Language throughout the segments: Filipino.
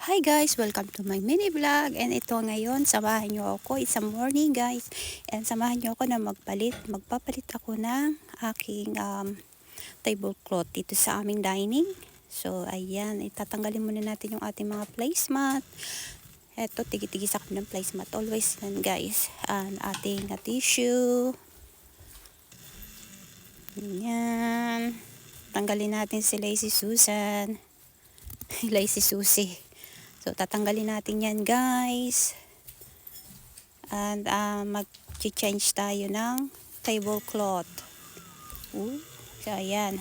Hi guys! Welcome to my mini vlog. And ito ngayon, samahan nyo ako. It's a morning guys. And samahan nyo ako na magpapalit ako ng aking tablecloth dito sa aming dining. So ayan, itatanggalin muna natin yung ating mga placemat. Eto, tigi-tigis ako ng placemat. Always yan guys. And ating tissue. Ayan. Tanggalin natin si Lazy Susan. Lazy Susie. So, tatanggalin natin yan guys. And mag-change tayo ng tablecloth. So, ayan.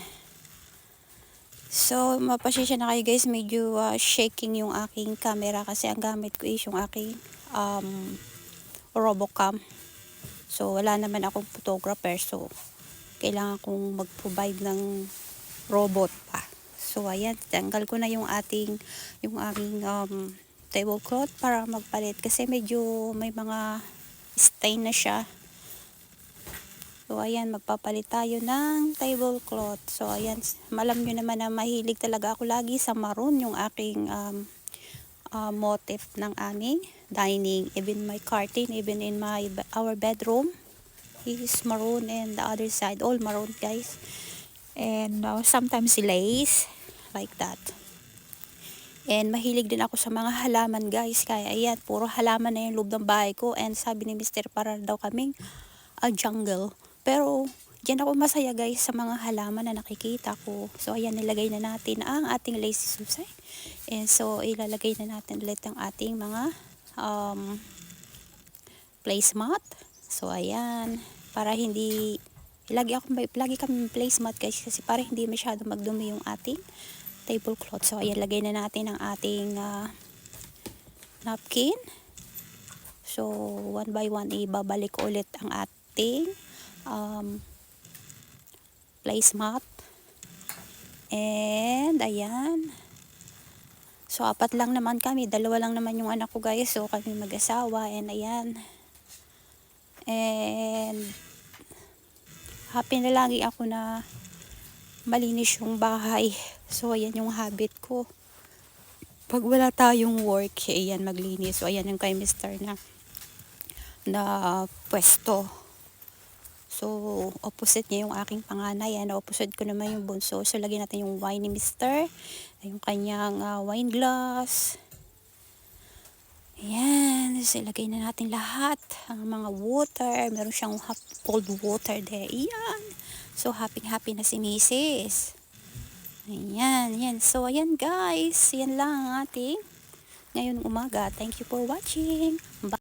So, mapasensya na kayo guys. Medyo shaking yung aking camera kasi ang gamit ko is yung aking Robocam. So, wala naman akong photographer. So, kailangan kong mag-provide ng robot pa. So, ayan, tanggal ko na yung aking tablecloth para magpalit kasi medyo may mga stain na siya. So, ayan, magpapalit tayo ng tablecloth. So, ayan, alam nyo naman na mahilig talaga ako lagi sa maroon yung aking motif ng aming dining. Even my curtain, even in our bedroom is maroon, and the other side, all maroon guys. And sometimes lace. Like that. And mahilig din ako sa mga halaman guys. Kaya ayan, puro halaman na yung loob ng bahay ko. And sabi ni Mr. para daw kaming jungle. Pero diyan ako masaya guys sa mga halaman na nakikita ko. So ayan, nilagay na natin ang ating Lazy Susan. And so ilalagay na natin ulit ang ating mga placemat. So ayan, para hindi lagi kami placemat guys kasi para hindi masyado magdumi yung ating tablecloth. So ayan, lagay na natin ang ating napkin. So one by one ibabalik ulit ang ating placemat. And ayan. So apat lang naman kami, dalawa lang naman yung anak ko guys. So kami mag-asawa, and ayan. And happy na lagi ako na malinis yung bahay. So ayan yung habit ko. Pag wala tayong work, ayan, maglinis. So ayan yung kay Mr. na pwesto. So opposite niya yung aking panganay. Ayan, opposite ko naman yung bunso. So lagyan natin yung wine ni Mr. Yung kanyang wine glass. Ayan, so ilagay na natin lahat. Ang mga water, meron siyang cold water there. Ayan. So happy na si Mrs. Ayan, yan. So ayan guys, yan lang ang ating ngayong umaga. Thank you for watching. Bye.